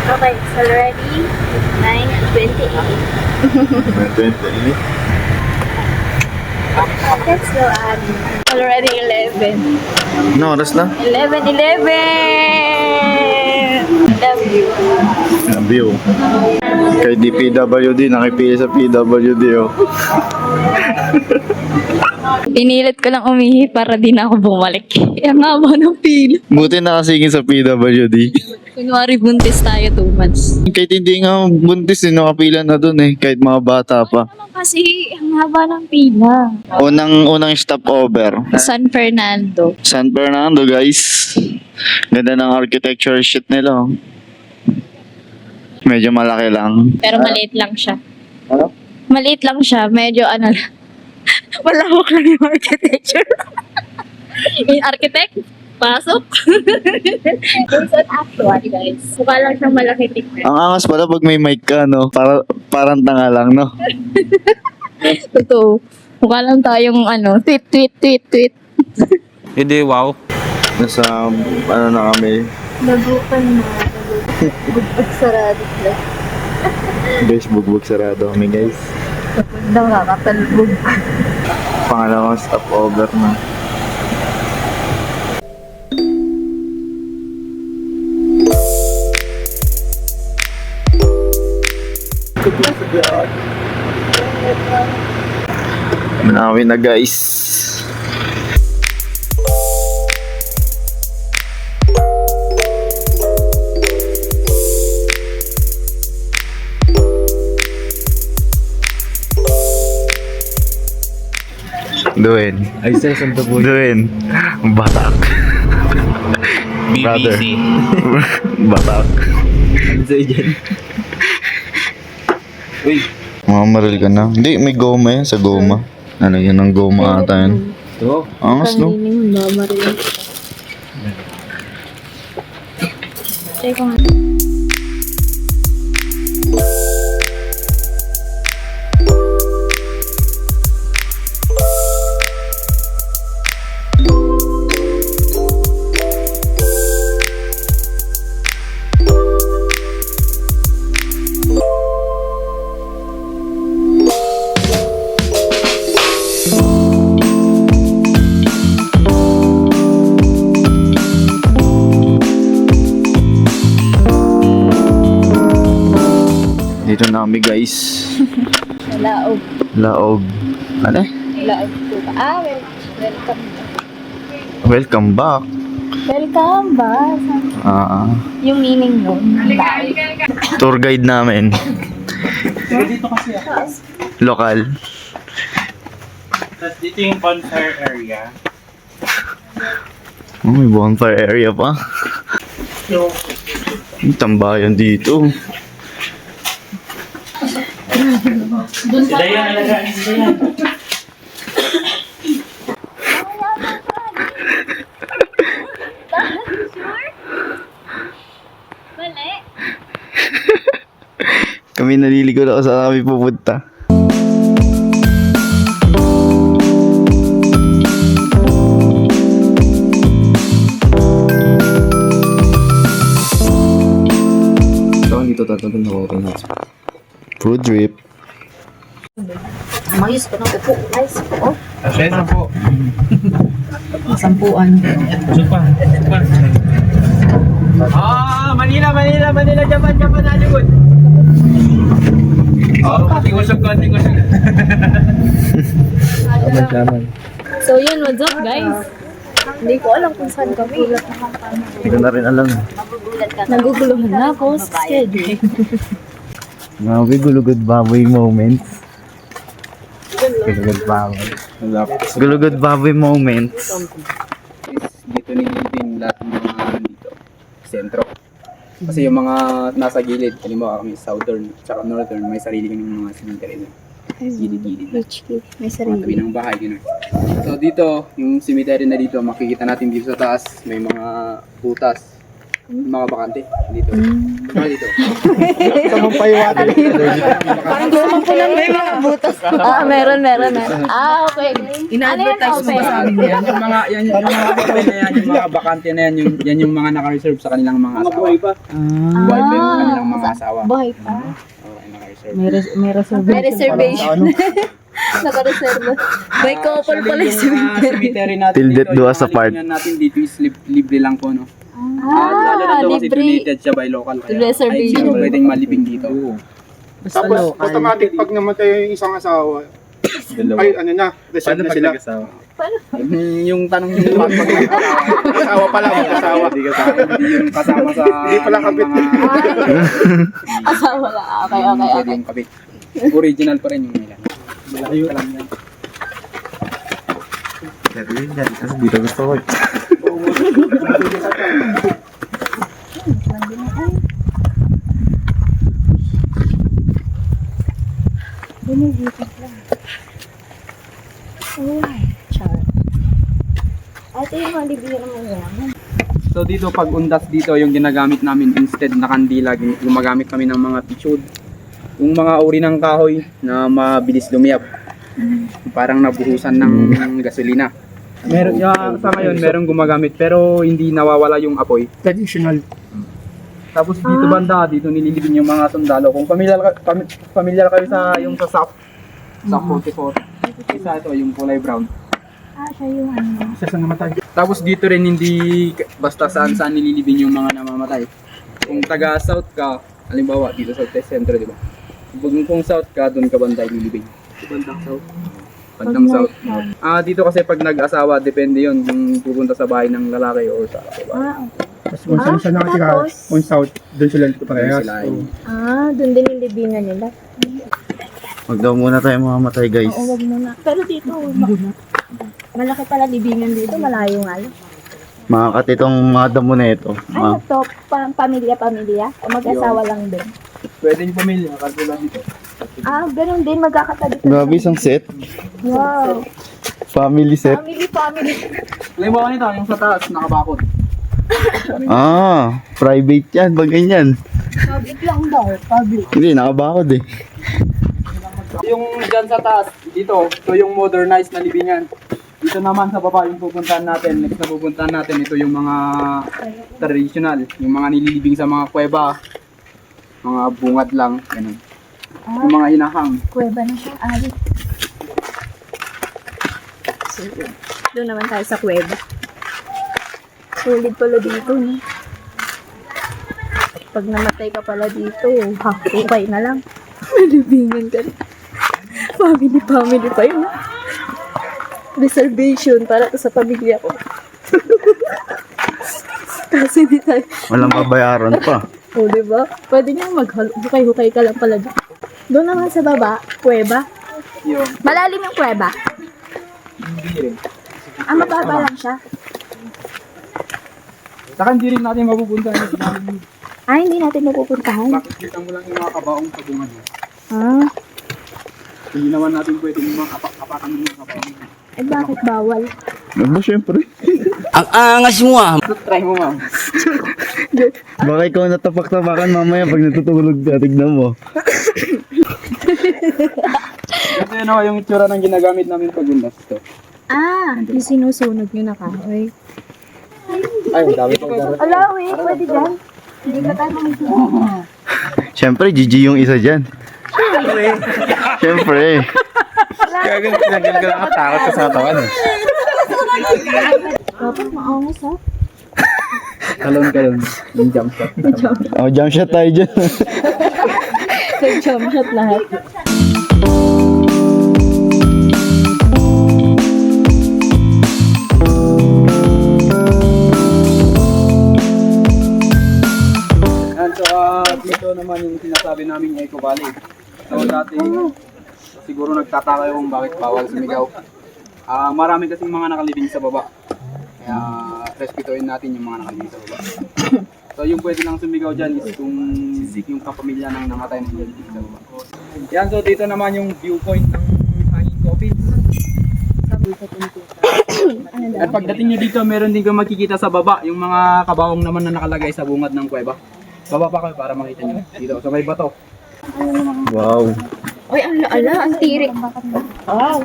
Okay, it's already 9:28. 20. Let's go, Abby. Already 11. No, oras na. 11. Love you. View. Kay DPWD, nakipili sa PWD oh. Pinilit ko lang umihi para di na ako bumalik. Ang haba ng pila. Buti nakasingin sa PWD. Kunwari buntis tayo 2 months. Kahit hindi nga buntis, nakapila na dun eh. Kahit mga bata pa. Naman kasi ang haba ng pila. Unang stopover. San Fernando. San Fernando, guys. Ganda ng architecture shit nila. Oh. Medyo malaki lang. Pero maliit lang siya. Ano? Maliit lang siya. Medyo ano lang. Malawak lang yung architecture. Yung architect, pasok. Based on actual, guys. Mukha lang siyang malaki tignan. Ang angas pala pag may mic ka, no? Parang tanga lang, no? Totoo. Mukha lang tayong tweet. Hindi, wow. Nasa, na kami. Nabukan na. Bugbog sarado lang. Guys, bugbog sarado kami, guys. Daw kakatalbog. Pangalawang stopover na. Manawi na, guys. Duin. Ay, sir, saan to po? Duin. Batak. Brother. BBC. Batak. Ano sa'yo dyan? Uy, Mamamaril ka na. Hindi, may goma yan sa goma. Nalagyan ng goma ata yan. ito. Angas, no? Mamaril. Teka nga. Dito na kami, guys. Laog. Laog. Ano? Laog po ba? Welcome. Welcome back. Welcome ba? Yung meaning nun. Laog. Tour guide namin. Dito kasi ako. Lokal. Tapos dito yung bonfire area. Oh, may bonfire area pa. Yung May tambayan dito. sila yung alagaan sila yan. Mali. Kami naliligo na kung saan kami pupunta. So, dito tatawag na walking hotspot. Food trip. Mayos ko ng upo. Nice po. Asya, saan po? Sampuan. Supa. Manila, Japan, Hollywood. Tingusog. So yun, what's up guys? Hindi ko alam kung saan kami. Hindi ko na rin alam. Naguguluhan na ako sa schedule. Grabe, gulugod baboy moments. Gulugod baboy. Gulugod baboy moments. Dito nililibin lahat ng mga dito, sentro. Kasi yung mga nasa gilid, halimbawa kami southern at northern, may sarili kami mga cemetery na. Gilid-gilid na. HQ, may Mga tabi sarili. ng bahay, gano'n. So dito, yung cemetery na dito, makikita natin dito sa taas, may mga butas. Yung mga bakante dito. Saka dito. Parang gusto mo lang may mga butas. Meron. Okay. Ina-advertise mo ba sa amin yan? Yung mga bakante na yan, yung mga bakante na yan, yan yung mga naka-reserve sa kanilang mga asawa. Buhay pa yung kanilang mga asawa. Buhay pa. Okay, naka-reserve. May reservation. Naka-reserve. May couple pala yung cemetery. Cemetery natin Till dito, death do us yung mga apart. libingan natin dito is libre lang po, no? Lalo na daw kasi libre. donated siya by local. Kaya Reservation. ay sino pwedeng malibing dito. Tapos automatic pag namatay yung isang asawa, ay ano na, reserve na sila. Yung tanong yung pag Asawa pa lang, asawa. hindi yung kasama sa Hindi pala kabit. Asawa lang. Okay. Pwede yung kabit. Original pa rin yung nila. Malayo lang yan. Dito gusto ko. Ito yung mga libingan ng mga So dito pag undas dito yung ginagamit namin instead na kandila, gumagamit kami ng mga pitchwood. Yung mga uri ng kahoy na mabilis lumiyap. Parang nabuhusan ng gasolina. Meron sa ngayon merong gumagamit pero hindi nawawala yung apoy. Traditional. Tapos dito banda, dito nililibing yung mga sundalo. Kung familiar kayo sa yung sa SAP 44. Isa ito yung kulay brown. siya yung ano. Isa sa namatay. Tapos dito rin hindi basta saan nililibing yung mga namamatay. Kung taga south ka, halimbawa dito sa Test Center, di ba? Kung south ka, doon ka banda ililibing. Bandang south. Bandang south. Dito kasi pag nag-asawa, depende yon kung pupunta sa bahay ng lalaki o sa babae. Tapos kung saan siya nakatira, tapos? kung south, doon sila parehas. Sila So, Doon din yung libingan nila. Wag daw muna tayo mamamatay, guys. Oo, wag muna. Pero dito, malaki pala libingan dito, malayo nga lang. Makakat itong mga damo na ito. Ano to? Pamilya? O mag-asawa lang din? Pwede yung pamilya, katulad dito. Ganun din, magkakatabi. Grabe, isang set. Wow. Family set. Family. Halimbawa nito, yung sa taas, nakabakod. Private yan. Pag ganyan. Public lang daw, public. Hindi, nakabakod eh. Yung dyan sa taas, dito, ito yung modernized na libingan. Dito naman sa baba yung pupuntahan natin. Next na pupuntahan natin, ito yung mga traditional. Yung mga nililibing sa mga kuweba. Mga bungad lang, ganun. Yung mga hinahang. Kuweba na siya, ari. So, doon naman tayo sa kuweba. Sulit pala dito, no? Pag namatay ka pala dito, hukay na lang. Malibingan ka rin. Family pa yun. Reservation para to sa pamilya ko. Kasi di tayo. Walang babayaran pa. O, diba? Pwede nyo hukay-hukay ka lang pala dito. Doon naman sa baba, kuweba. Yung Malalim yung kuweba. hindi rin. Mababa lang siya. Saka hindi rin natin mapupuntahan. Hindi natin napupuntahan. Bakit kita mo lang yung mga kabaong sa bungad. Hindi naman natin pwede yung mga kapakan ng mga kabaong. Bakit bawal? Ano, syempre. Try mo, ma'am. Baka ikaw natapak-tapakan mamaya pag natutulog ka. Tignan mo. Kasi yun ako yung itsura ng ginagamit namin pag undas to. Yung sinusunog nyo na kahoy. Ay, dami pa dami. Ala, pwede dyan. Hindi ka tayo makikita. Syempre, GG yung isa dyan. Syempre. Lagyan ka nakatakot sa katawan eh. Dapat maangas ha. Kalon. Yung jump shot. Jump shot tayo dyan. Nag-jump shot lahat. And so, dito naman yung sinasabi naming Eco Valley. So, dati, siguro nagtataka kung bakit bawal sumigaw. Marami kasing mga nakalibing sa baba. Kaya, respetuhin natin yung mga nakalibing sa baba. So, yung pwede lang sumigaw dyan is kung yung kapamilya ng namatay na nilibing sa baba. Yan, so dito naman yung viewpoint ng hanging coffee. At pagdating nyo dito, meron din kayo makikita sa baba, yung mga kabahong naman na nakalagay sa bungad ng kuweba. Baba pa kayo para makita nyo. Dito, sa may bato. Wow. Uy, ang laala, ang tirik. Wow.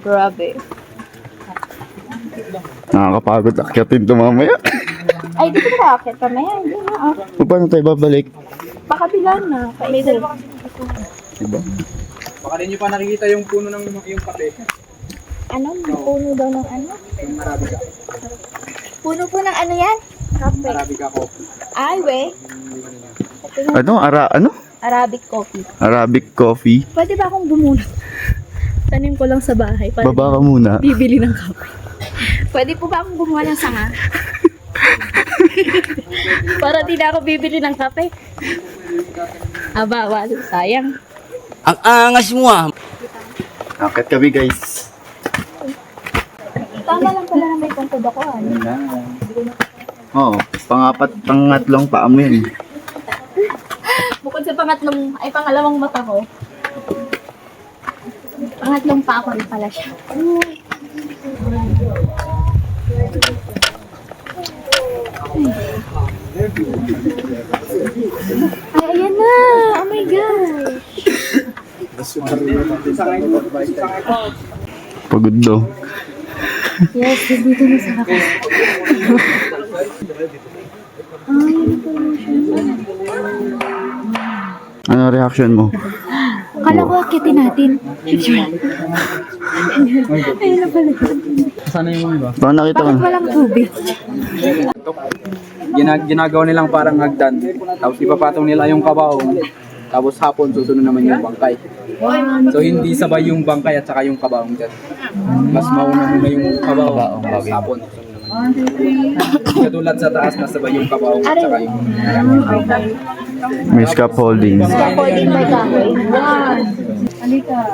Grabe. Nakakapagod akyatin to mamaya. Ay, di ko na akit pa na yan. Hindi na. Paano tayo babalik? Pakabila na. Kaito. Diba? Baka rin nyo pa nakikita yung puno ng yung kape. Ano? Puno daw ng ano? Yung Arabica. Puno po ng ano yan? Kape. Arabica coffee. Ay, we. Ano? Arabic coffee. Arabic coffee. Pwede ba akong bumunot? Tanim ko lang sa bahay. Para Baba ka muna. bibili ng kape. Pwede po ba akong gumawa ng sanga? Para di na ako bibili ng kape. Bawal. Sayang. Ang angas mo ah. Akit kami guys. Tama lang pala na may tungkod ako. Oo. Pangatlong paa mo yan. Bukod sa pangalawang mata ko, pangatlong pa ako rin pala siya. Ay, ayan na! Oh my God! Pagod daw. Yes, dito na sa akin. Ano reaction mo? Akala ko akitin natin. Picture. Ayun na pala. Sana yung iba? Baka nakita ko Bakit na. walang tubig? Ginagawa nilang parang hagdan. Tapos ipapatong nila yung kabahong. Tapos hapon susunod naman yung bangkay. So hindi sabay yung bangkay at saka yung kabahong dyan. Mas mauna muna yung kabahong. Tapos hapon susunod naman. Katulad sa taas na sabay yung kabahong at saka yung May scaffolding. Holding my kahoy.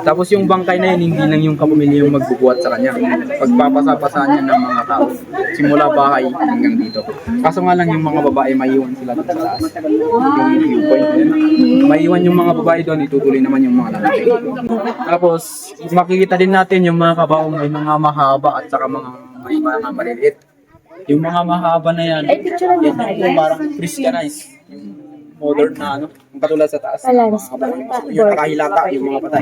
Tapos yung bangkay na yun, hindi lang yung kapamilya yung magbubuhat sa kanya. Pagpapasa-pasahan niya ng mga tao. Simula bahay hanggang dito. Kaso nga lang yung mga babae, maiwan sila doon sa taas. Yung viewpoint na yun. Maiwan yung mga babae doon, itutuloy naman yung mga lalaki. Tapos, makikita din natin yung mga kabaong may mga mahaba at saka may mga maliliit. Yung mga mahaba na yan, yan yung parang Christianized. Modern na ano, yung katulad sa taas. Yung nakahilata, yung mga patay.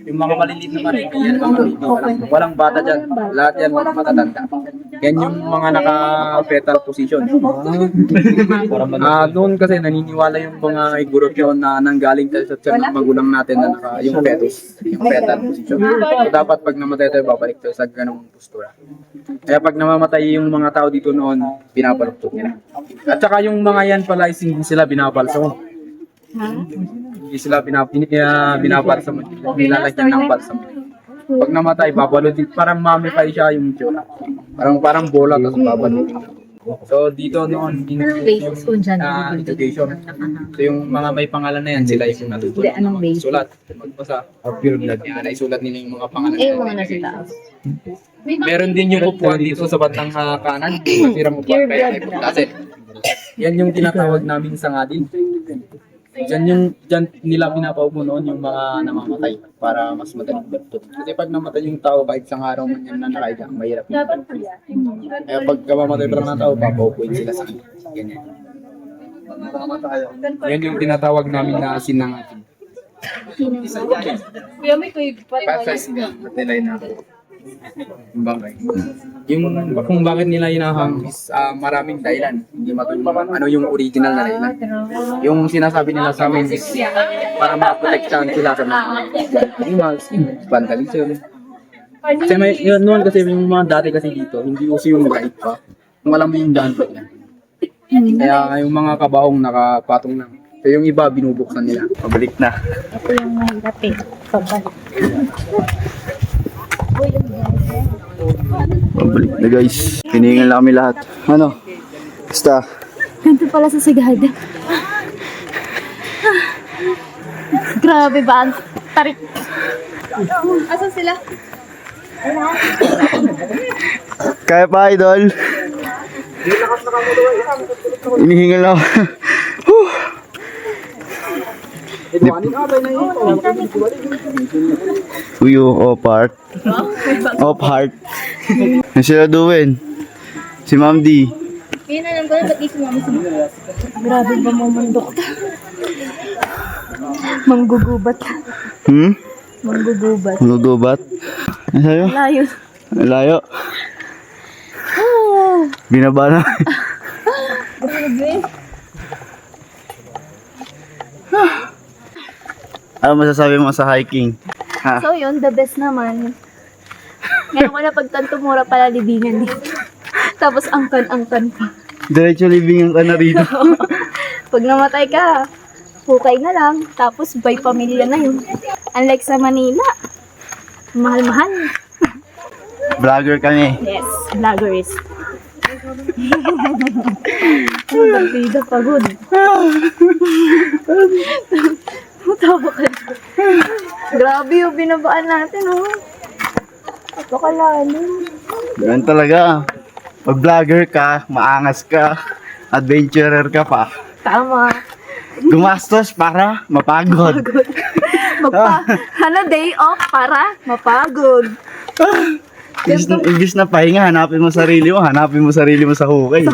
Yung mga maliliit naman, yan mga baby. Walang bata dyan. Lahat yan mga matatanda. Yan yung mga naka-fetal position. Noon kasi naniniwala yung mga igurot na nanggaling tayo sa tiyan ng magulang natin na yung fetus, yung fetal position. So dapat pag namatay tayo, babalik tayo sa ganung postura. Kaya pag namamatay yung mga tao dito noon, pinapaluktot nila. At saka yung mga yan pala is hindi sila binabalsam. Hindi sila binabalsam. Nilalagyan ng balsam. Pag namatay, babalutin. Parang mamify siya yung tsura. Parang bola, tapos babalutin. So dito noon, education. So yung mga may pangalan na yan, sila yung natutunan na magsulat, magbasa. Yan, naisulat nila yung mga pangalan. Mga nasa taas. Meron din yung upuan dito sa batang kanan, yung masirang upuan kaya may paglasin. Yan yung tinatawag namin sa ngadin. Diyan nila pinapaupo noon yung mga namamatay para mas madaling bertot. Kasi pag namatay yung tao, kahit isang araw man yan na nakaiga, mahirap yun. Kaya pag kamamatay pa lang ng tao, papaupuin sila sa kanila. Ganyan. Yan yung tinatawag namin na sinangatin. Kuya, may kuya pa. Nilay na. Yung bangkay. Yung kung bakit nila hinahang is maraming dahilan. Hindi matulungan ano yung original na dahilan. Yung sinasabi nila sa amin is para ma-protektahan sila sa mga animals, vandalism. Kasi may yun noon kasi yung mga dati kasi dito, hindi uso yung guide pa. Kung alam mo yung daan pa yan. Kaya yung mga kabahong nakapatong lang. So yung iba binubuksan nila. Pabalik na. Ito yung mahirap eh. Pabalik. Pabalik na guys. Hiningal na kami lahat. Ano? Basta. Nandun pala sa Sagada. Grabe ba? Ang tarik. Asan sila? Kaya pa, idol. Hinihingal na ako. Uyo, of heart. Of heart. Ano sila doing? Si Ma'am D. Yun, alam ko na, ba't di sumama sa Grabe ba mo mandok? Manggugubat. Manggugubat. Magugubat. Ano sa'yo? Layo. Layo. Oh, Binaba na. grabe. Ano masasabi mo sa hiking? Ha? So yun, the best naman. Ngayon ko na pagtanto mura pala libingan dito. Tapos angkan-angkan pa. Diretso libingan ka na rito. Pag namatay ka, hukay na lang. Tapos by pamilya na yun. Unlike sa Manila, mahal-mahal. Vlogger kami. Yes, vlogger is. Ang partida pagod. Tawa ka. Grabe yung binabaan natin, oh. Napakalalim. Ganun talaga. Pag vlogger ka, maangas ka, adventurer ka pa. Tama. Gumastos para mapagod. Day off para mapagod. Imbis na pahinga, hanapin mo sarili mo sa hukay.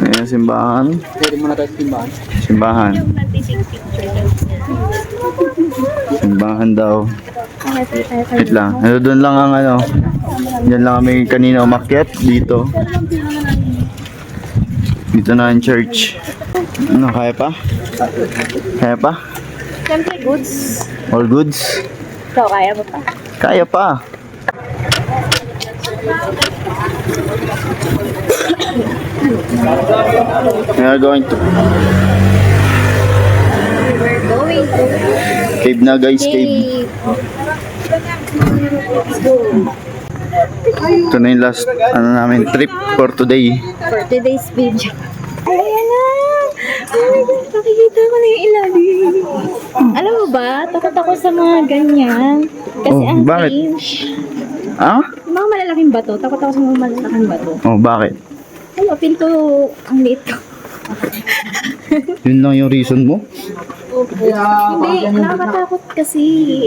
Ayan, simbahan. Pwede muna tayo sa timbahan. Simbahan. Yung nagtitig-picture. Simbahan daw. Wait lang. Ano doon lang ang ano. Diyan lang kami kanina umakyat. Dito. Dito na ang church. Ano, kaya pa? Kaya pa? Siyempre, goods. All goods? Ikaw, kaya mo pa? Kaya pa. We are going to We're going to cave na guys, cave. Ito na yung last ano namin trip for today. For today's video. Ayan na! Oh my God, nakikita ko na yung ilalim. Alam mo ba, takot ako sa mga ganyan. Kasi Oh, ang bakit? cringe. Ah? Yung mga malalaking bato, takot ako sa mga malalaking bato. Oh, bakit? Ay, feel ko ang liit ko. Yun lang yung reason mo? Hindi, nakakatakot kasi.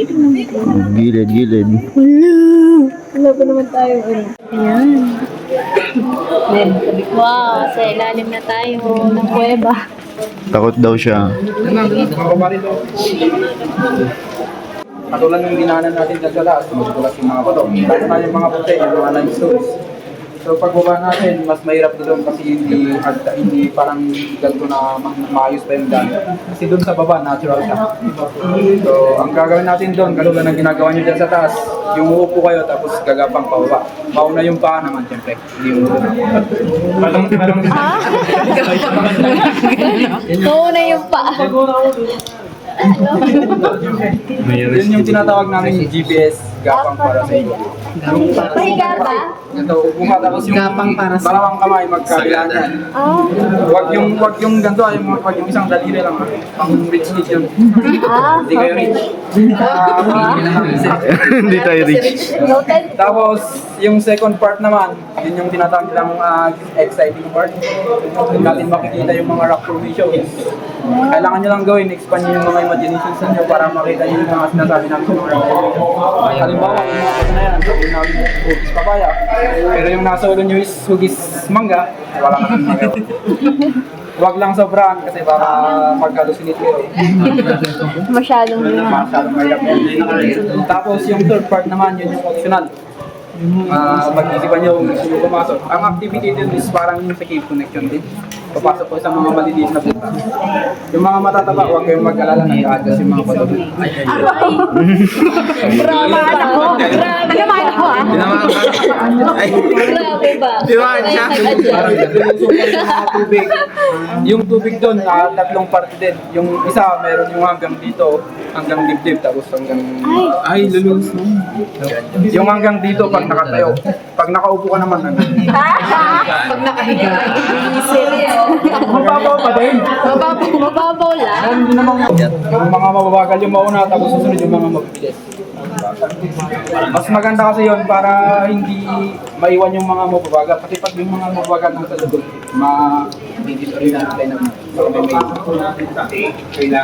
Tingnan mo. Oh, gilid, gilid. Wala pa naman tayo. Ayan. Wow, sa ilalim na tayo ng kuweba. Takot daw siya. Mababa rito. Katulad ng dinanan natin sa talas, magugulas yung mga bato. Tapos na yung mga puti, yung mga limestone. So pagbaba natin, mas mahirap doon kasi hindi parang ganito na maayos pa yung daan. Kasi doon sa baba, natural siya. So ang gagawin natin doon, katulad ng ginagawa nyo dyan sa taas, yung uupo kayo tapos gagapang pababa. Mauna yung paa naman, siyempre. Hindi yung ulo. Mauna yung paa. Yun yung tinatawag namin GPS, gapang para sa iyo. Pahiga ba? Ito, tapos yung gapang para sa dalawang kamay magkabilaan yan. Ah. Wag yung ganito, wag yung isang daliri lang. Pang rich kid yun. Ah, Hindi kayo rich. Hindi tayo rich. Noted. Tapos, yung second part naman, yun yung tinatawag nilang exciting part. Doon natin makikita yung mga rock formations. Kailangan nyo lang gawin, expand nyo yung mga imaginations nyo para makita nyo yung mga sinasabi namin sa mga rock formations. Halimbawa, yung mga na yan, sabihin namin hugis papaya. Pero yung nasa ulo nyo is hugis mangga, wala ka nang magawa. Huwag lang sobrahan kasi baka magkalusinit kayo. Masyadong Masyadong mahirap yan. Tapos yung third part naman, yun yung optional. Pag-isipan nyo kung gusto nyo pumasok. Ang activity din is parang yung sa cave connection din. Papasok ko sa mga maliliit na buta. Yung mga matataba, huwag kayong mag-alala, nag-a-adjust yung mga patuloy. Grabe ako. Grabe ako ah. Grabe ba? Parang lulusong pa rin yung mga tubig. Yung tubig doon, tatlong parte din. Yung isa, meron yung hanggang dito, hanggang dibdib, tapos hanggang... Ay, lulusong. Yung hanggang dito, pag nakatayo. Pag nakaupo ka naman, Pag nakahiga. mababaw pa din. Mababaw lang. Hindi naman yung mga mababagal yung mauna, tapos susunod yung mga mabibilis. Mas maganda kasi yon para hindi maiwan yung mga mababagal. Kasi pag yung mga mababagal nang sa loob, ma-disorient tayo naman.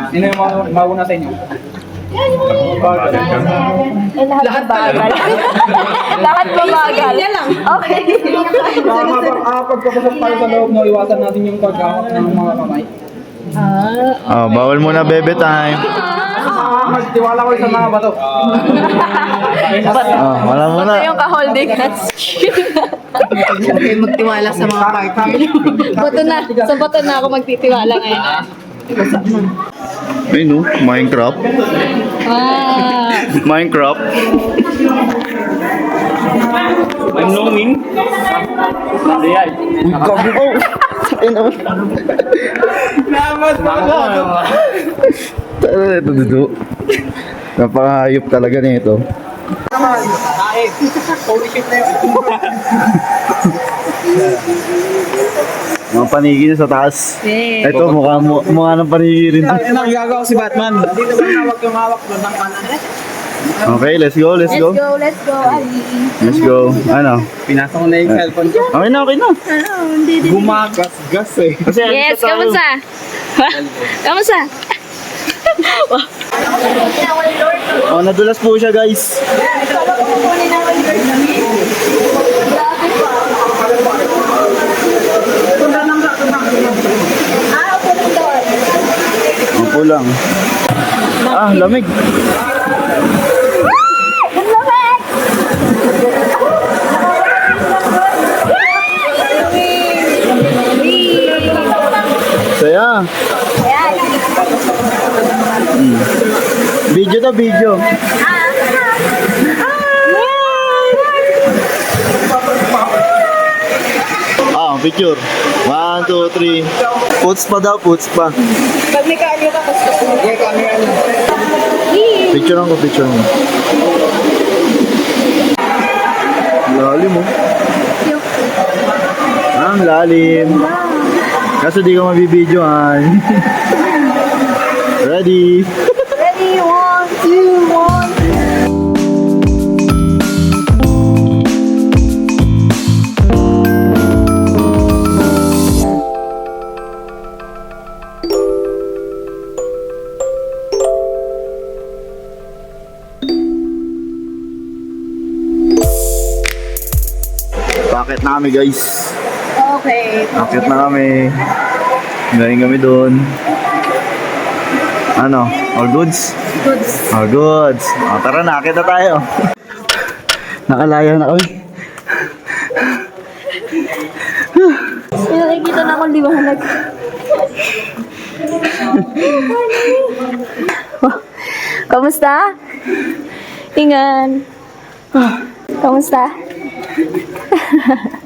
Sino yung mauna sa inyo? Lahat bagal. Lahat bagal. Okay. Pagpapasok tayo sa loob, no, iwasan natin yung paghahap ng mga kamay. Oh, bawal muna bebe time. Magtiwala ko sa mga bato. Oh, wala muna. Yung ka-holding hands. Magtiwala sa mga partner. Bato na. Sa bato na ako magtitiwala ngayon. Ay no, Minecraft. Minecraft. I'm knowing. Uy, gabi ko. Ay naman. Tara, ito dito. Napakahayop talaga nito. Holy shit na yun. Mga panigi na sa taas. Ito, mukha ng panigi rin. Nakigagawa si Batman. Dito ba hawak yung hawak doon ng kanan? Okay, let's go, let's go. Let's go, Ali. Let's go. Ano? Pinasok ko na yung cellphone ko. Okay na, okay na. Gumagas eh. Kasi Yes, alis na tayo. kamusta? Kamusta? Oh, nadulas po siya, guys. Upo lang. Ah, lamig. Saya. Video to video. Ah, picture. 1, 2, 3. Puts pa daw, puts pa. Pag may camera ka, Picture ko, picture mo. Lalim mo. Ang lalim. Kaso di ka mabibidyoan. Ready? Ready, 1, 2, 1. Bakit na kami, guys? Okay. Bakit na kami? Galing kami doon. Ano? All goods? Goods. All goods. O, tara na, akit na tayo. Nakalaya na kami. May nakikita na akong liwanag. Kamusta? Ingan. Kamusta?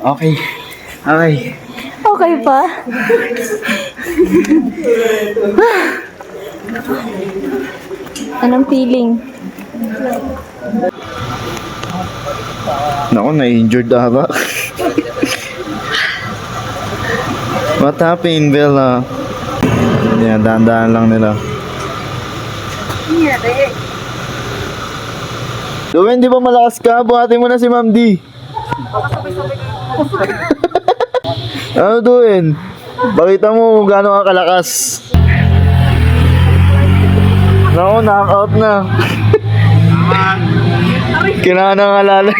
Okay. Okay. Okay pa? Anong feeling? Naku, na-injured ata. What happened, Bella? Yan, dahan-dahan lang nila. Gawin, di ba malakas ka? Buhatin mo na si Ma'am D. Ano doon? Pakita mo kung gaano ka kalakas. Naku, knock-out na. Kailangan ng alala.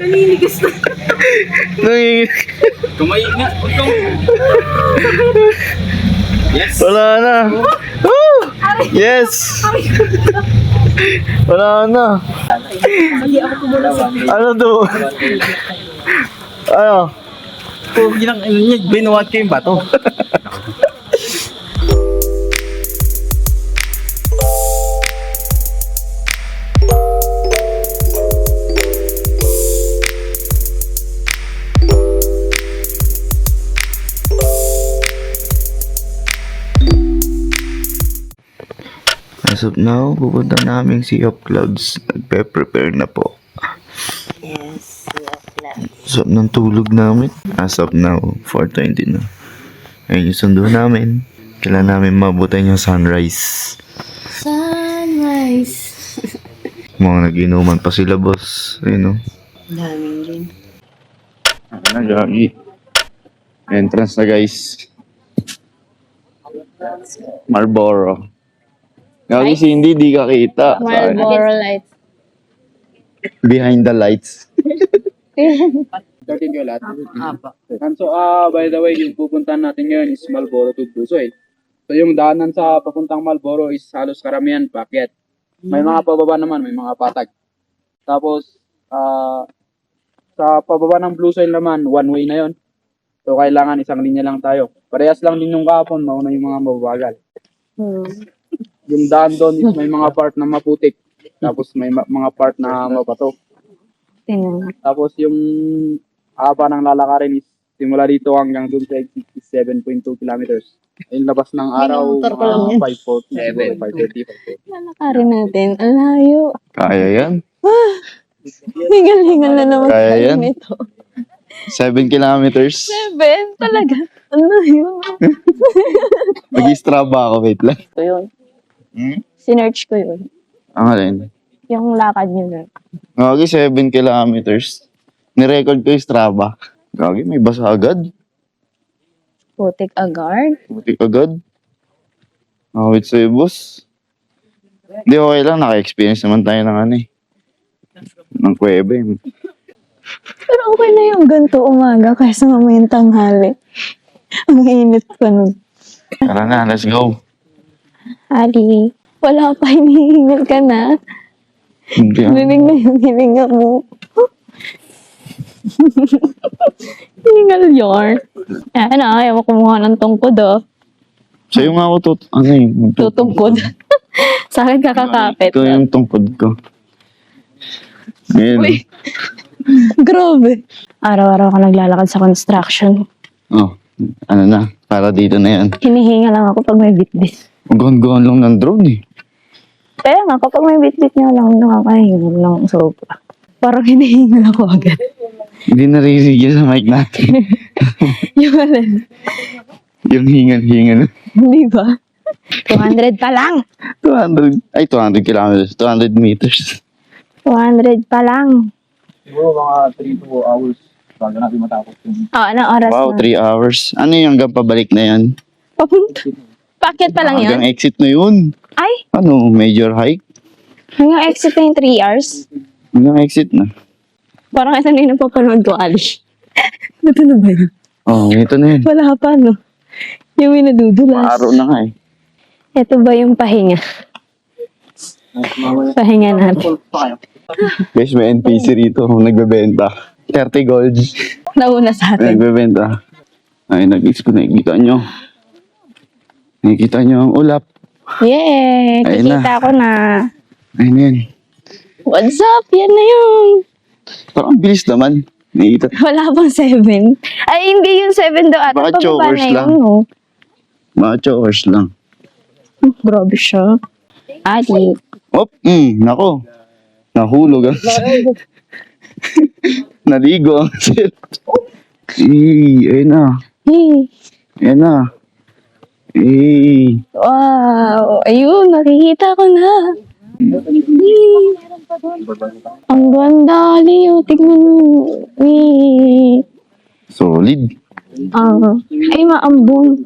Naninigas na. Kumain nga. Yes. Wala na. Woo! Yes! Wala na. Ano to? Ano? Ginang ano niya, binuhat ko yung bato. As of now, pupunta namin Sea of Clouds. Nagpe-prepare na po. Yes, As of ng tulog namin. As of now, 4:20 na. Ayun yung sundo namin. Kailan namin mabutan yung sunrise. Sunrise. Mga nag-inuman pa sila, boss. Ayun o. daming rin. Ano na, gagi. Entrance na, guys. Marlboro. Gagi si hindi, di ka kita. Sorry. Marlboro Lights. Behind the lights. 13 kayo lahat. So, by the way, yung pupuntahan natin ngayon is Malboro to Busoy. So, yung daanan sa papuntang Malboro is halos karamihan paakyat. May mga pababa naman, may mga patag. Tapos, sa pababa ng Blue Soil naman, one way na yon. So, kailangan isang linya lang tayo. Parehas lang din yung kahapon, mauna yung mga mababagal. Yung daan doon is may mga part na maputik. Tapos may mga part na mabato. Tingnan. Tapos yung haba ng lalakarin is simula dito hanggang doon sa exit is 7.2 kilometers. Yung labas ng araw, Motor ko lang yan. 5:40, 5:30. Lalakarin natin. Ang layo. Kaya yan. Hingal-hingal na naman Kaya tayo yan. nito. 7 kilometers. 7? Talaga? Ang layo. Mag-Strava ako, wait lang. Ito yun. Hmm? Sinearch ko yun. Ang alin? Yung lakad nyo na. Gagi, 7 kilometers. Nirecord ko yung Strava. Gagi, may basa agad. Putik agad. Butik agad. Awit sa'yo, boss. Hindi, okay lang. Naka-experience naman tayo ng ano eh. Ng kuwebe. Pero okay na yung ganito umaga kaysa mamayang tanghali. Ang init pa nun. Tara na, let's go. Ali, wala pa, hinihingal ka na. Hindi ah. Rinig na yung hininga mo. Hiningal yarn. Ano, ayaw mo kumuha ng tungkod, oh. Sa'yo nga ako ano eh. Tutungkod. Sa akin kakakapit. Ito yung tungkod ko. Ngayon. Uy. Grabe. Araw-araw ka naglalakad sa construction. Oh, ano na. Para dito na yan. Hinihinga lang ako pag may bitbit. Gawin lang ng drone eh. Kaya nga, kapag may bitbit nyo lang, nakakahinga lang sobra. Parang hinihinga ako agad. Hindi naririnig yan sa mic natin. Yung alin. Yung hingan-hingan. Hindi ba? 200 pa lang. 200 kilometers. 200 meters. 200 pa lang. Siguro mga 3 to 4 hours bago natin matapos yung Anong oras Wow, na? 3 hours. Ano yung hanggang pabalik na yan? Papunta. Packet pa lang Hanggang yan? exit na yun. Ay, Ano, major hike? hanggang exit na yung 3 hours. Hanggang exit na. Parang ito na yung napapanood ko, Ali. Ito na ba yun? Oh, ito na yun. Wala pa, no? Yung may nadudulas. Araw na nga eh. Ito ba yung pahinga? Pahinga natin. Guys, may NPC rito. Nagbebenta. 30 gold. Nauna sa atin. Nagbebenta. Ay, nag-exit ko. Nakikita nyo. Nakikita nyo ang ulap. Yeah, Ayun na. kikita ko na. Ayun yan. What's up? Yan na yun. Parang ang bilis naman. Nakikita. Wala pang 7. Ay, hindi yung 7 daw ata. Baka Pababa chokers na yun, lang. no? Mga chokers lang. Grabe siya. Ali. Op, nako. Nahulog ang set. Naligo ang set. Ayun na. Hey. Ayun na. Wow. Ayun, nakikita ko na. Hey. Ang ganda, Ali. Oh, tignan mo. Hey. Solid. Ay, maambon.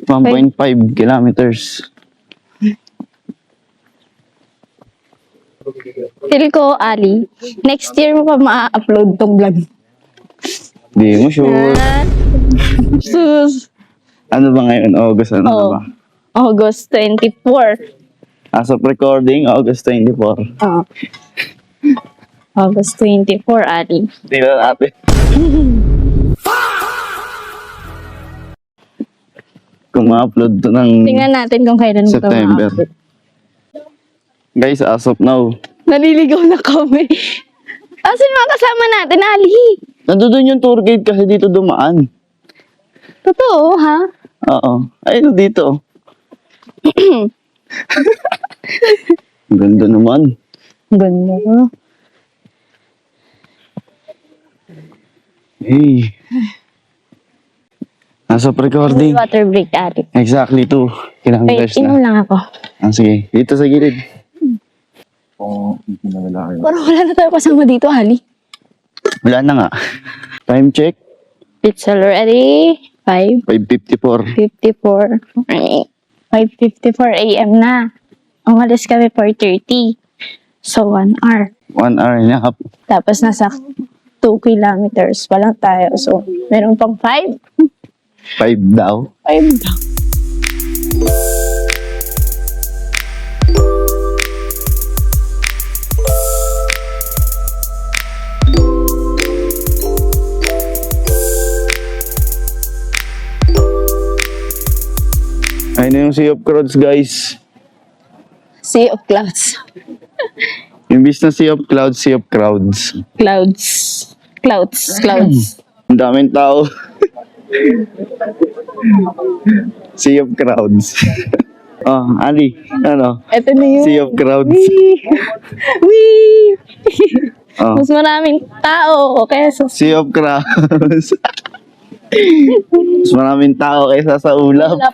1.5 kilometers. Feel ko, Ali, next year mo pa ma-upload tong vlog. Di mo sure. Sus. Ano ba ngayon? August ano na Oh. ba? August 24. As of recording, August 24. Oh. August 24, Ali. Tingnan natin. Kung ma-upload to ng Tingnan natin kung kailan mo ito September. ma-upload. Guys, as of now, Naliligaw na kami. Asan mga kasama natin, Ali? nandoon yung tour guide kasi dito dumaan. Totoo, ha? Oo. Ayun dito. Ang ganda naman. Ganda. Hey. Nasa recording. Water break, Ali. Exactly 2 Wait, kilometers inom na. lang ako. Sige, dito sa gilid. Parang wala na tayo kasama dito, Ali. Wala na nga. Time check, It's already 5:54. 5:54 a.m. na. Umalis kami 4:30. So, 1 hour. 1 hour and a half. Tapos nasa 2 kilometers pa lang tayo. So, meron pang 5. 5 daw. 5 daw. Ayun na yung Sea of Crowds, guys. Sea of clouds. Imbis na Sea of Clouds, Sea of Crowds. Clouds. Clouds. Clouds. Ang daming tao. Sea of Crowds. Oh, Ali, ano? Ito na yun. Sea of Crowds. Wee! Oh, Mas maraming tao kaysa sa Sea of Crowds. Mas maraming tao kaysa sa ulap. ulap.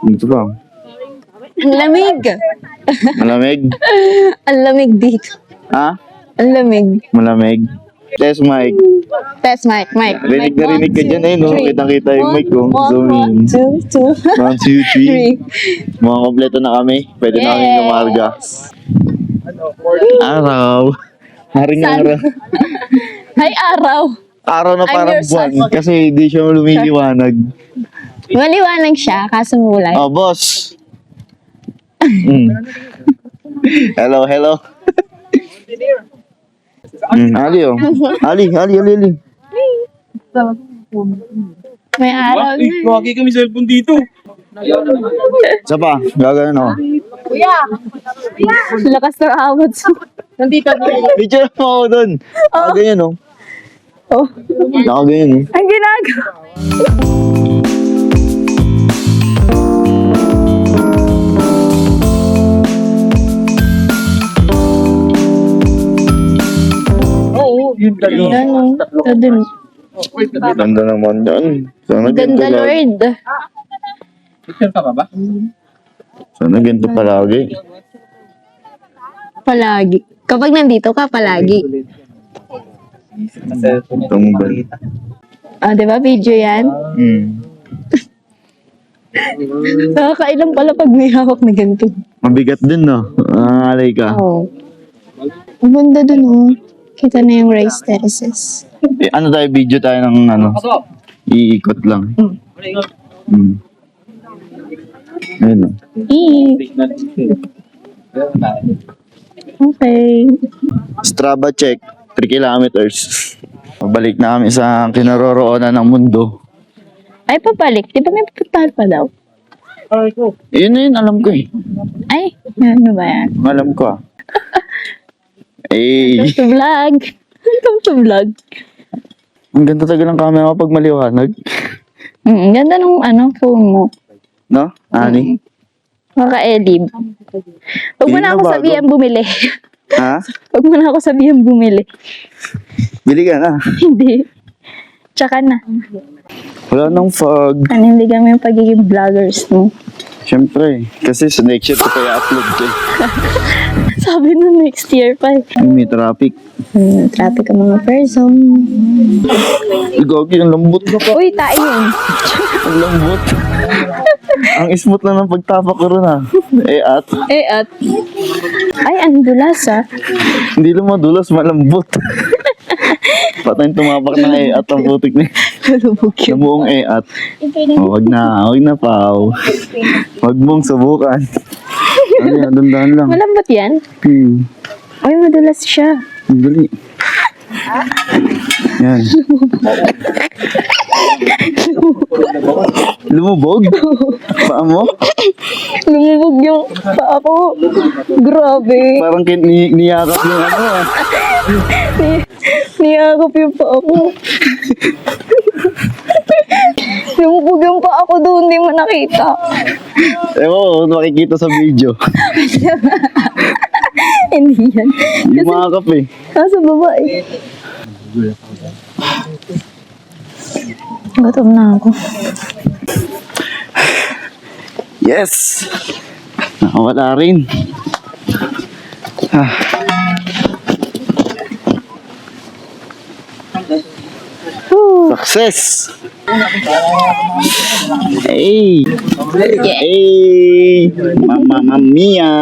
Ito ba? Ang lamig. Malamig? Ang lamig dito. Ha? Ang lamig. Malamig? Test mic. Test mic. Rinig na rinig ka dyan eh, no? Kitang-kita yung mic ko. Zoom in. 1, 2, 1, 2, 3. Mga kompleto na kami. Pwede na kami lumarga. Araw. Haring Sun. araw. Hay araw. Araw na I'm parang your buwan. sun. Kasi hindi siya lumiliwanag. Maliwanag siya, kaso mulay. Oh, boss. Hello. Ali, oh. Ali. May araw na. Lagi kami cellphone dito. Isa pa, gagawin ako. Lakas ng awat. Picture mo ako doon. Nakaganyan, oh. Oh, Nakaganyan, oh. ang ginagawa. Yung dalawa. Ano? Doon. Ganda naman yan. Sana ganito Ganda, lagi. Lord. Picture ka pa ba? Sana ganito palagi. Palagi. Kapag nandito ka, palagi. Sa cellphone. Tumbal. Ah, di ba? Video yan. Nakakailang pala pag may hawak na ganito. Mabigat din, no? Alay ka. Oo. Ang ganda dun, oh. Kita na yung rice terraces. Eh, ano tayo, video tayo ng ano? Iikot lang. Ayun, no? Okay. Strava check. 3 kilometers. Pabalik na kami sa kinaroroonan ng mundo. Ay, papalik. Di ba may pupuntahan pa daw? Yun na yun, alam ko eh. Ay, ano ba yan? Alam ko ah. Eh, Welcome to vlog. Welcome to vlog. ang ganda tagal ng camera pag maliwanag. Ganda nung phone mo. No? Ani? Maka-edib. Huwag mo Hindi na na ako bago. sabihan bumili. Ha? Huwag mo na ako sabihan bumili. Bili ka na. Hindi. Tsaka na. Wala nang fog. Panindigan mo yung pagiging vloggers mo. Siyempre, kasi sa next year ko pa i-upload ko eh. Sabi na next year pa eh. May traffic. Traffic ang mga person. Gagi, ang lambot na pa. Uy, tayo yun. Ang lambot. Ang smooth lang ng pagtapak ko rin ah. At Ay, ang dulas ah. hindi lang madulas, malambot. Patay tumapak ng at ang putik na Malubog yun. namuong at. Oh, wag na pao. Wag mong subukan. Ano yan, dandan lang. Malambot yan? Ay, madulas siya. Ang dali. Yan. Lumubog? Paa mo? Lumubog yung paa ko. Grabe. Parang niyakap yung ano ah. Niyakap yung paa ko. Lumubog yung paa ko doon, hindi mo nakita. Ewan ko, makikita sa video. Hindi yan. Yung makakap eh. Nasa baba eh. Gutom na ako. Yes! Wala rin. Ah. Success! Hey! Hey! Mamma mia!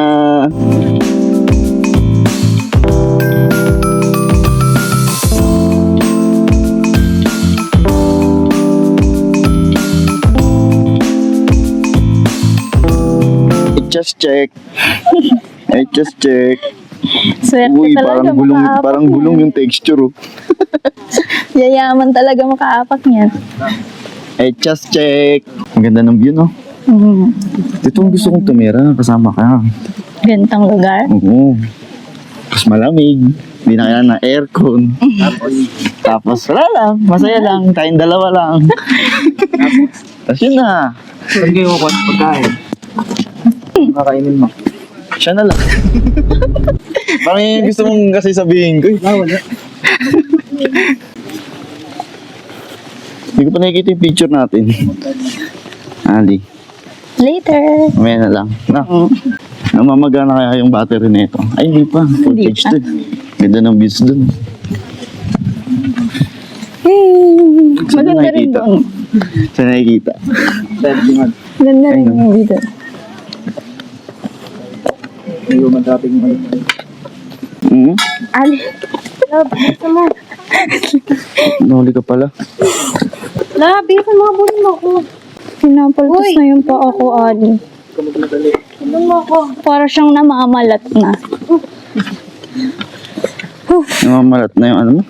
Just check. I just check. Swerte Uy, talaga makaapak parang niyan. gulong yung texture. Oh. Yayaman talaga makaapak niyan. I just check. Ang ganda ng view, no? Mm. Dito ang gusto kong tumira. Kasama ka. Gantang lugar. Oo. Mas malamig. Hindi na kailangan ng aircon. Tapos wala lang. Masaya lang. Tayong dalawa lang. Tapos yun na. Saan kayo kukuha ng pagkain? Kakainin mo. Siya na lang. Parang yung gusto mong kasi sabihin ko. Wala. Hindi ko pa nakikita yung picture natin. Ali. Later. Mamaya na lang. Na. Namamagana kaya yung battery nito. Ay, hindi pa. Voltage pa. to. Ganda ng views dun. Hey, Saan maganda rin nakikita? doon. Saan nakikita? Maganda rin yung dito. Human trafficking mo. Hmm? Ali. Love, gusto mo. Nahuli ka pala. Love, bilisan mo abulin mo ako. Pinapaltos na yung pa ako, Ali. Abulin mo ako. Para siyang namamalat na. Namamalat na yung ano mo.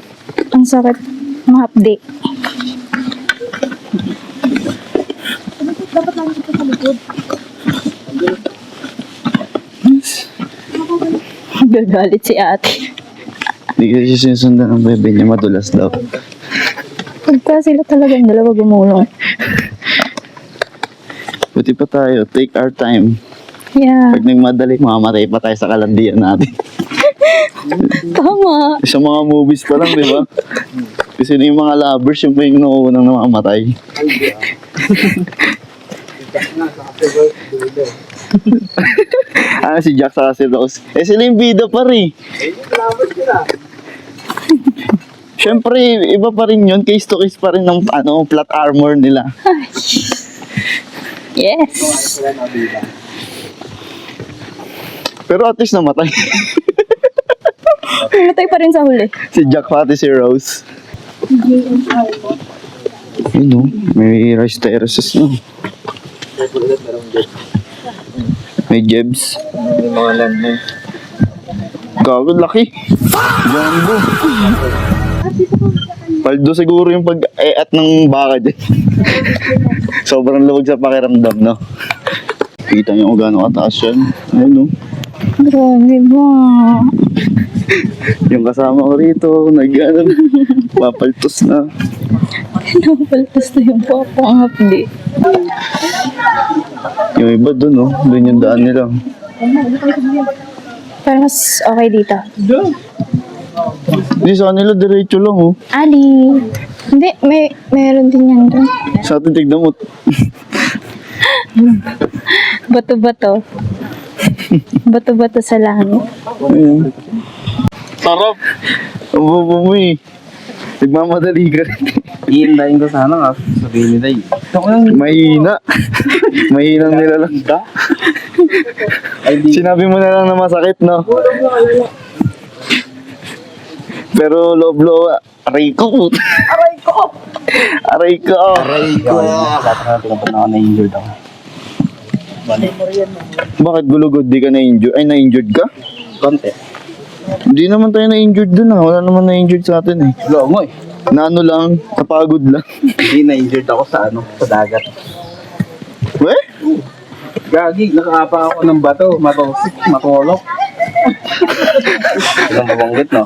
Ang sakit. Mahapdi. Dapat lang ito sa likod. Gagalit si ate. Hindi kasi sinusundan ng bebe niya. Madulas daw. Pagka sila talagang dalawa gumulong. Buti pa tayo. Take our time. Yeah. Pag nagmadali, mamamatay pa tayo sa kalandian natin. Tama. Sa mga movies pa lang, di ba? Kasi yung mga lovers, yung pa yung nakuunang namamatay. Si Jack sa si Rose. Sila yung bida pa rin. Siyempre, iba pa rin yun. Case to case pa rin ng plot armor nila. Yes. Pero at least namatay. Pumatay pa rin sa huli. Si Jack pati si Rose. Yun o, may rice terraces na. May jebs. Yung mga land mo. Gago, laki. Jumbo. Paldo siguro yung pag-eat ng baka dyan. Sobrang luwag sa pakiramdam, no? Kita niyo kung gaano kataas yan. Ayun, no? Grabe ba? Yung kasama ko rito, nag-ano, papaltos na. Napaltas na yung papa ang hapdi. Yung iba dun, no? Dun yung daan nila. Pero mas okay dito. Hindi, sa kanila, diretso lang, oh. Ali. Hindi, meron din yan doon. Sa atin, tignan mo. Bato-bato. Bato-bato sa langit. Ayun. Sarap. Ang bobo mo, eh. Nagmamadali ka rin. Iindahin ko sana nga. Sabihin ni Day. Mahina. Mahinang nilalang. Sinabi mo na lang na masakit, no? Pero loob-loob, aray ko. Aray ko. Aray ko. Aray ko. Na-injured ako. Bakit gulugod? Di ka na-injured? Ay, na-injured ka? Konti. Hindi naman tayo na-injured dun, ha? Wala naman na-injured sa atin, eh. Wala mo eh. Na ano lang, napagod lang. Hindi na-injured ako sa sa dagat. Weh? Gagi, nakaapa ako ng bato. Matulok. Ilang mabanggit, no?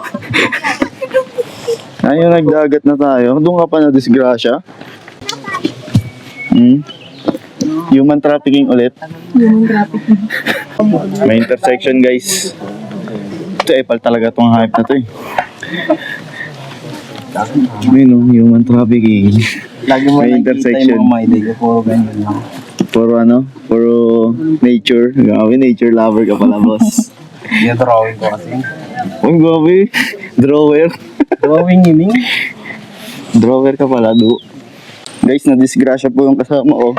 Ayun, nagdagat na tayo. Doon ka pa na disgrasya. Human trafficking ulit. Human trafficking. May intersection, guys. Ito, epal talaga itong hype na to, eh. Ayun, no, human trafficking. Lagi mo May nakikita intersection. yung mga may day. Puro ganyan lang. Puro nature. Grabe, nature lover ka pala, boss. Yung drawing ko kasi. Uy, grabe. Drawer. Drawing yun eh. Drawer ka pala, do. Guys, na-disgrasya po yung kasama ko.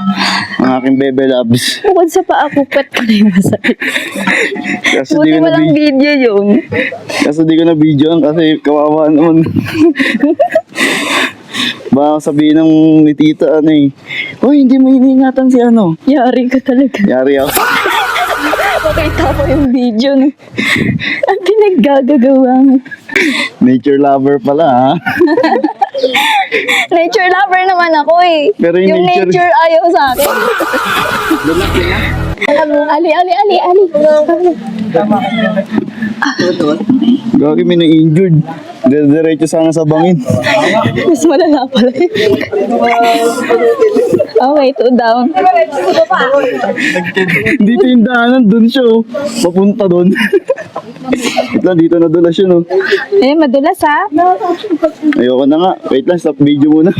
Ang aking bebe loves. Bukod sa paa, pupet ko na yung masakit. Kasi Buti di ko na walang video yun. Kasi di ko na videoan kasi kawawa naman. Baka sabihin ng ni tita uy, hindi mo iniingatan si Yari ka talaga. Yari ako. Pakita ko yung video. No? Ang pinaggagagawa mo. Nature lover pala, ha? Nature lover naman ako eh. Pero yung nature- nature ayaw sa akin. Ali. Gagi, may na-injured. Diretso sana sa bangin. Mas malala pala eh. Okay, 2 down. Dito yung daanan, dun siya, oh. Papunta dun. Wait lang, dito nadulas yun, oh. Madulas ha. Ayoko na nga. Wait lang, stop video muna.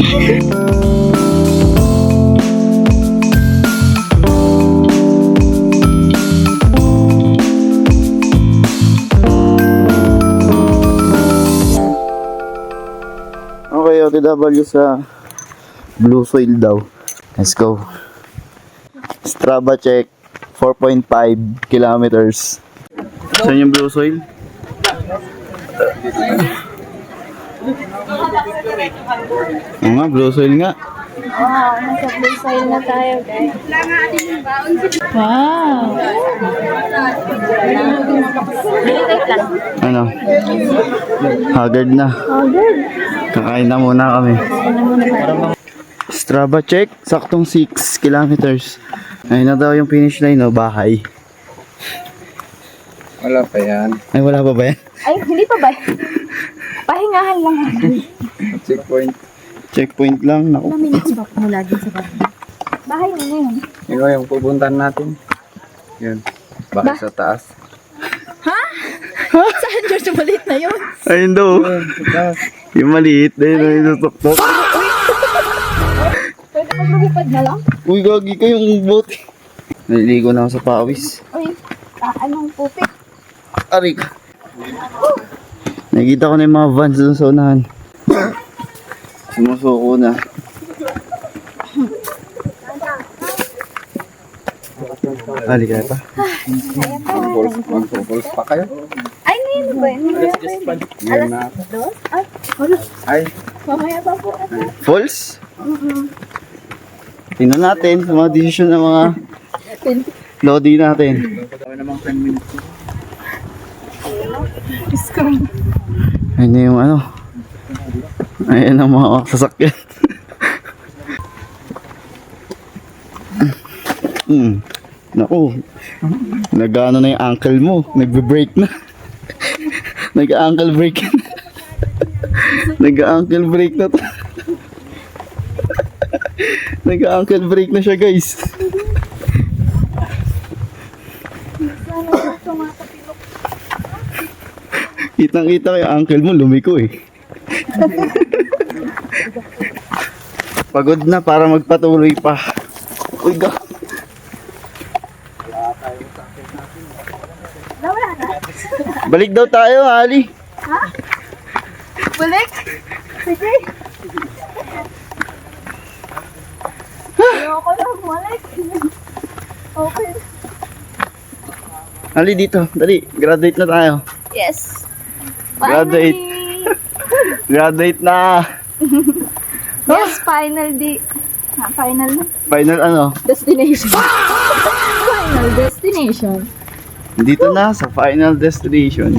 Okay, OTW sa Blue Soil daw. Let's go. Strava check, 4.5 kilometers. Saan yung Blue Soil? Oo nga, Blue Soil nga. Nasa blue soil na tayo, guys. Wow. Ano? Haggard na. Kakain na muna kami. Strava check, saktong 6 kilometers. Ayun na daw yung finish line, no? Bahay. Wala pa yan. Ay, wala pa ba yan? Ay, hindi pa ba? Pahingahan lang. Checkpoint. Checkpoint lang. Naku. Ilang minutes ba mula din sa bahay? Bahay mo na yun. Ikaw yung pupuntahan natin. Yun. Bakit sa taas? Saan George maliit na yun? Ayun daw. Yung maliit. Ayun na yung tutok. Pwede pag lumipad na lang? Uy, gagi ka yung bote. Naliligo na ako sa pawis. Uy, anong pupik? Arik. Nakikita ko na yung mga vans doon sa unahan. Sumusuko na. Halika pa. Mag-pulse pa kayo? Ay, ngayon ba? Ngayon na. Ay, Mamaya pa po. False? Tingnan natin sa mga decision ng mga lodi natin. Ayun na yung Ayan ang mga sasakyan. Naku. Nag-ano na yung ankle mo. Nagbe-break na. Nag-ankle break. Nag-ankle break na to. Nag-ankle break na siya, guys. Kitang-kita ko yung ankle mo, lumiko eh. Pagod na para magpatuloy pa. Uy, ga. Balik daw tayo, Ali. Balik? Sige. Ayoko na bumalik. Okay. Ali, dito. Dali, graduate na tayo. Yes. Graduate. Graduate na. Yes, final final na. Final ano? Destination. Final destination. Dito na sa final destination.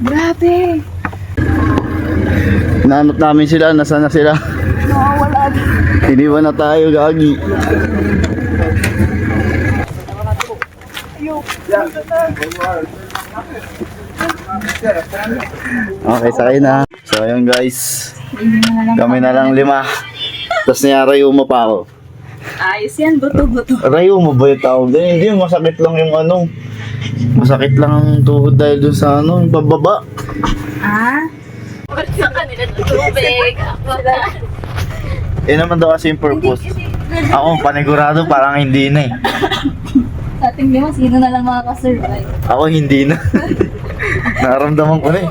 Grabe. Hinanap namin sila. Nasaan na sila? Nawawala. Iniwan na tayo, gagi. Okay, sakay na. So, ayun guys. Kami na lang 5. Tapos niyarayuma pa ako. Ayos yan, buto-buto. Rayuma ba yung tawag doon? Hindi, masakit lang yung masakit lang ang tuhod dahil doon sa yung pababa. Ah? Sa kanila tubig. Eh naman daw kasi yung purpose. Hindi Ako, panigurado, parang hindi na eh. Sa ating lima, sino na lang makakasurvive? Ako, hindi na. Naramdaman ko na eh.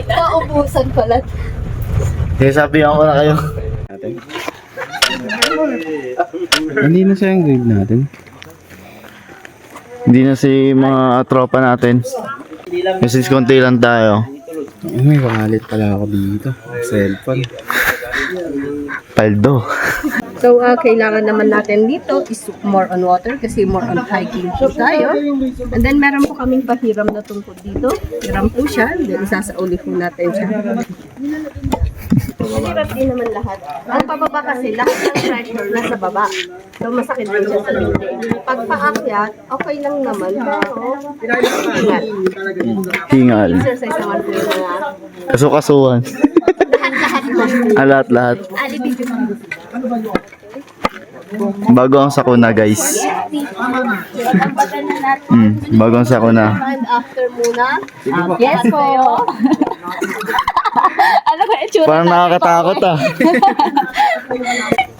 Paubusan pala. Kaya sabihan ko na kayo. Hindi na siya yung grade natin. Hindi na si mga tropa natin. Kasi konti lang tayo. May pangalit pala ako dito. Cellphone. Paldo. So, kailangan naman natin dito is more on water kasi more on hiking po tayo. And then, meron po kaming pahiram na tungkol dito. Hiram po siya. Then, isasauli po natin siya. Hirap din naman lahat. Ang pababa kasi, lahat ng pressure nasa baba. So, masakit din siya sa dito. Pag paakyat, okay lang naman. Pero, ingat. Hingal. Exercise naman po yung mga Kaso-kasuhan. Lahat-lahat. Bago ang sakuna, guys. Bago ang sakuna. and after muna. Yes po. Ano ba yung tsura? Parang nakakatakot ah.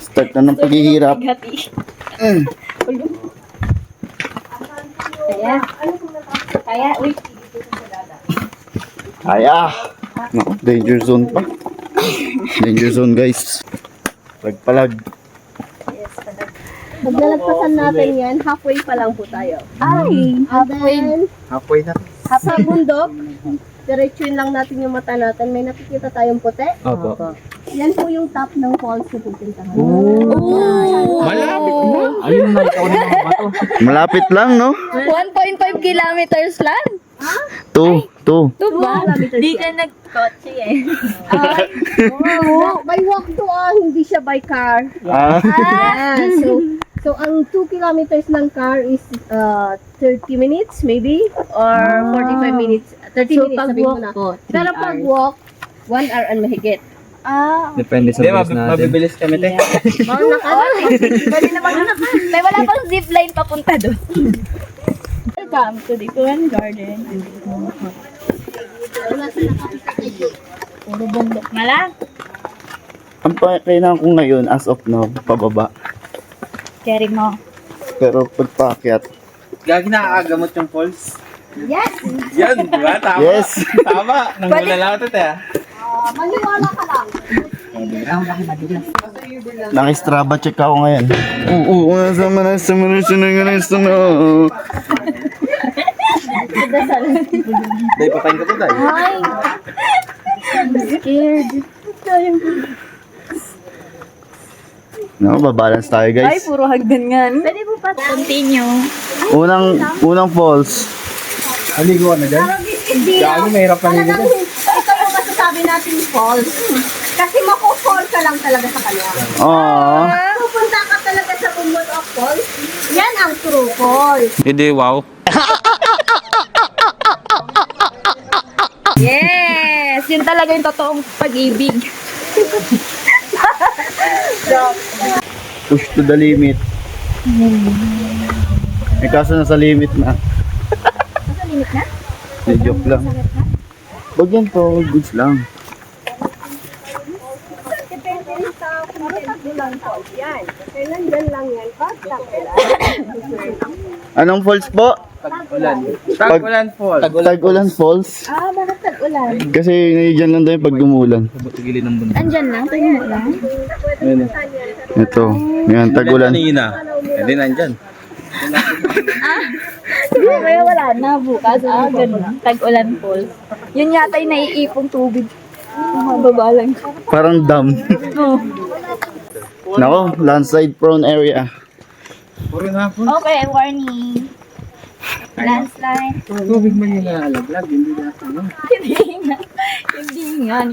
Start na ng paghihirap. Kaya, uy. Kaya. Naku, danger zone pa. Danger zone, guys. Pagpalag. Pag nalagpasan natin yan, halfway pa lang po tayo. Ay, halfway. Halfway na. Sa bundok, diretsuin lang natin yung mata natin. May nakikita tayong puti. Opo. Yan po yung top ng falls na pupuntahan. Malapit na. Ayun na, ikaw na mga bato. Malapit lang, no? 1.5 kilometers lang. 2. Ito ba? Di ka nag-kotse eh. By walk to hindi siya by car. Ah. So ang 2 kilometers ng car is 30 minutes maybe or 45 minutes. 30 minutes sabihin mo na. Pero pag walk, 1 hour and mahigit. Depende sa bus natin. Mabibilis kami, te. Pwede naman may wala pang zipline papunta doon. Welcome to the Kuan Garden. Puro bundok na lang. Ang kailangan ko ngayon, as of now, pababa. Carry mo. Pero pagpakyat, Gagi nakakagamot yung falls. Yes! Yan, di ba? Tama. yes! Tama. Nangula lang ito, te. Maniwala ka lang. Naki-Strava check ako ngayon. Oo, sama na. Dahil patayin ko to, dahil. Ay! I'm scared. No, babalance tayo, Ay, guys. puro hagdan nga. Pwede mo pa continue. Unang falls. Aligo ka na dyan? Gagi, mahirap paligo to. Ito yung masasabi natin falls. Kasi mako-fall ka lang talaga sa kanya. Aww. Pupunta ka talaga sa Bumod of Falls. Yan ang true falls. Hindi, wow. Yes! Yun talaga yung totoong pag-ibig. Push to the limit. Eh, kaso nasa limit na. Nasa limit na? Hindi, joke lang. Wag yan po, goods lang. Depende rin sa kung lang falls yan. Kasi nandyan lang yan. Basta Anong falls po? Tag-ulan. Tag-ulan falls. Tag-ulan falls. Ah, bakit tag-ulan? Kasi nandiyan lang tayo pag gumulan. Gilid ng bundok. Andyan lang, tingin mo lang. Ito. Yan, tag-ulan. Hindi nandyan. Kaya wala na, bukas. Ah, ganun. Tag-ulan falls. Yun yata yung naiipong tubig. Mababalang. Parang dam. Oh. Nako, landslide prone area. Okay, warning. Landslide. Tubig man yung nalalaglag, hindi natin. Hindi nga.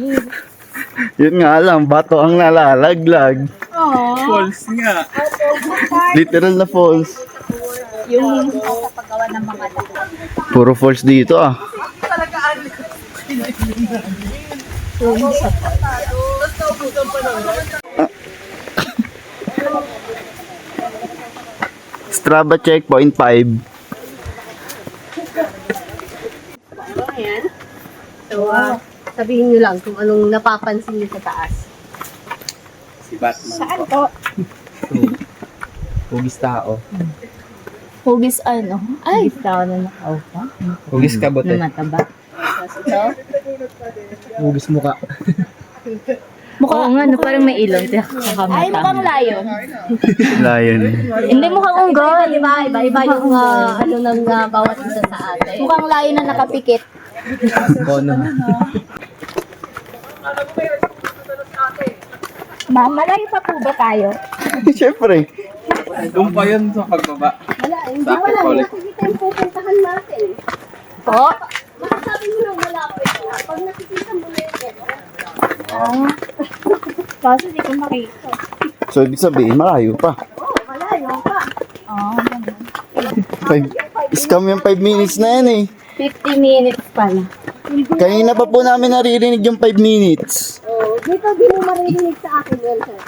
Yun nga lang, bato ang nalalaglag. Aww. Falls nga. Literal na falls. Yung sa paggawa ng mga lahat. Puro falls dito ah. Strava check, 0.5. Ayan. So, sabihin nyo lang kung anong napapansin nyo sa taas. Si Batman. Saan po? Hugis tao. Hugis ano? Ay! Hugis tao na nakaupa. Hugis kabote. Na mataba. Tapos ito? Hugis muka. Oo nga, no, parang may ilong. Ay, mukhang lion. Lion. Hindi mukhang unggoy. Di ba? Iba-iba yung ano ng bawat isa sa atin. Mukhang lion na nakapikit. Kono. Ma'am, malayo pa po ba tayo? Siyempre. Doon pa yun sa pagbaba. Wala, hindi Sakto wala. pa ulit. Nakikita yung pupuntahan natin. Po? Masasabi mo lang wala ko ito. Pag nakikita mo na yun, Kaso di ko makita. So, ibig sabihin, malayo pa. malayo pa. Scam yung 5 minutes na yan eh. 50 minutes pala. Kanina pa po namin naririnig yung 5 minutes. Oh, dito di mo maririnig sa akin yun, sir.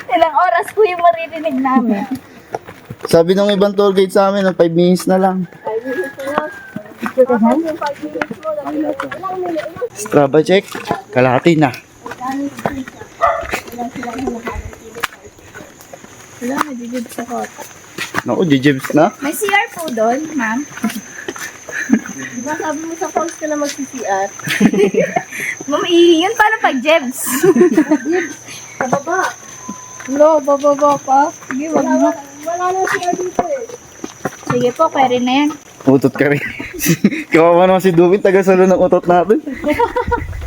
Ilang oras po yung maririnig namin. Sabi ng ibang tour guide sa amin, 5 minutes na lang. 5 minutes na lang. Tapos yung 5 minutes mo, ilang minutes? Strava check, kalahati na. Wala, nagigib sa kota. Naku, jijibs na. May CR po doon, ma'am. Di ba sabi mo sa calls ka na mag-CCR? Ma'am, yun para pag jebs. Sa baba. Lo, bababa pa. Sige, wag mo. Wala na CR dito eh. Sige po, pwede na yan. Utot ka rin. Kawawa naman si Dubin, taga-salo ng utot natin.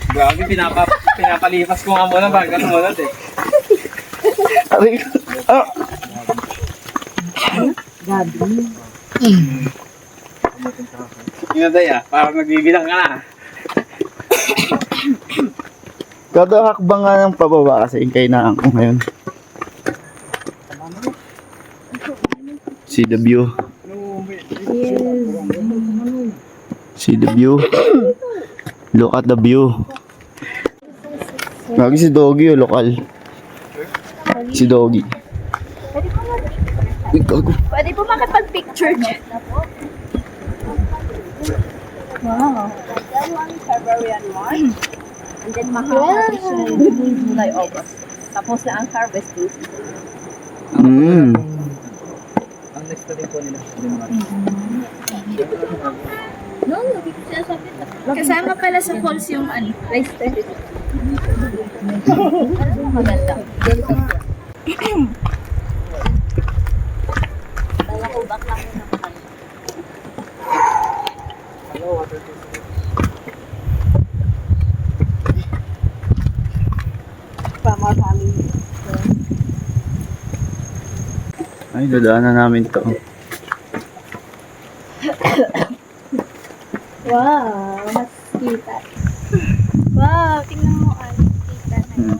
Grabe, pinapalipas ko nga muna bago sumunod eh. Aray, ah, Yun na ya, parang nagbibilang ka na. kada hakbang nga ng pababa kasi kainaan ko ngayon. See the view. See the view. Look at the view. Lagi si Doggy yung lokal. Si Doggy. Uy, gago. Pwede po makipag-picture niya. Wow. February and March. And then maka-harvest na yung July, August. Tapos na ang harvesting season. Ang next na din po nila. No, hindi ko sinasabi. Kasama pala sa calls yung ano. Rice terrace. Maganda. Talakubak lang yun ang kanya. Ay, dadaanan namin to. Wow, mas kita. Wow, tingnan mo ang kita na yun.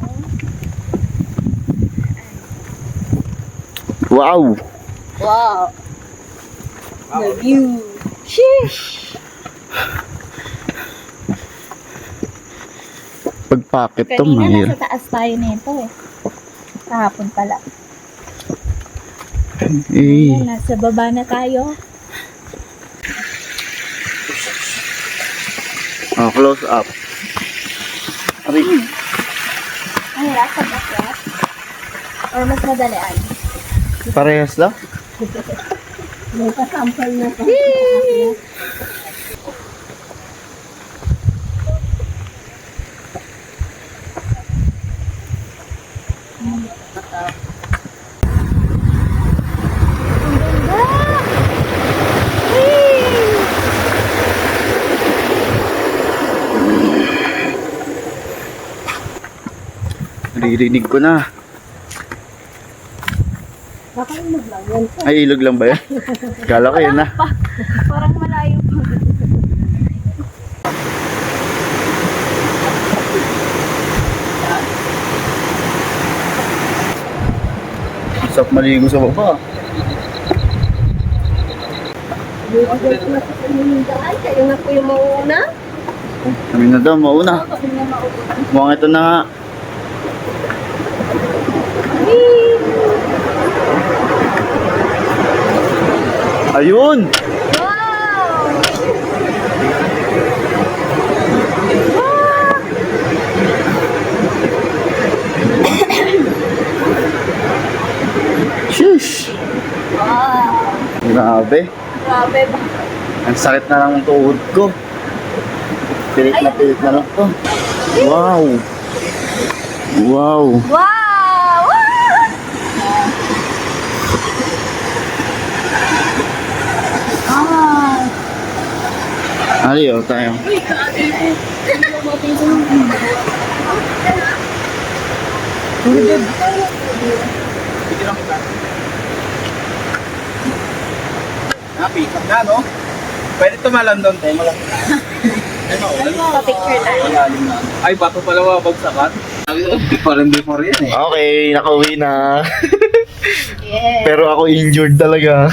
Wow! Wow. The view. Sheesh! Pagpakit to, Kanina mahirap. nasa taas tayo nito eh. Kahapon pala. Eh, Ayan, nasa baba na tayo. oh, close up. Aray, Ang hirap sa bakyat. Or mas madalian. parehas lang. May kasampal na pa. Naririnig ko na. Baka ilog lang yan. Ay, ilog lang ba yan? Kala ko yun na. Parang malayo pa. Sarap maligo sa baba. Yung agad na sa paninindaan, kayo na po yung mauuna. Kami na daw, mauna. Mukhang ito na nga. Ayun! Grabe. Grabe ba? Ang sakit na ng tuhod ko. Pilit na lang to. Wow. Wow. Wow! Aliyo tayo. Happy. Na, no? Pwede tumalan doon, tayo. Malaki. Pa-picture tayo. Ay, bato pala mabagsakan. Parang before yan eh. Okay, nakauwi na. Yes. Pero ako injured talaga.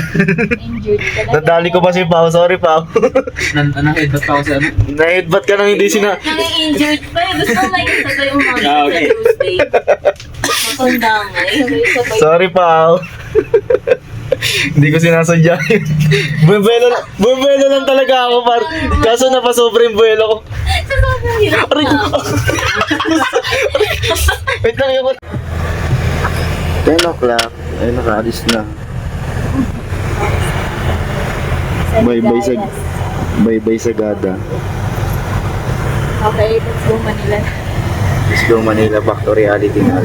Injured ka Nadali ko pa si Pao. Sorry, Pao. Nang-headbutt pa ako sa ano? Na-headbutt ka nang hindi Nang-injured pa eh. Gusto ko nakikita ko yung mga Ah, okay. sa Tuesday. Matanda nga eh. Sabay- Sorry, Pao. Hindi ko sinasadya yun. Buwelo lang talaga ako, par. Kaso napasobra yung buwelo ko. Sobrang hirap Aray ko. na. Wait lang yung... 10 o'clock. Ay, nakaalis na. Bye-bye Sagada. Okay, let's go Manila. Let's go Manila, back to reality na.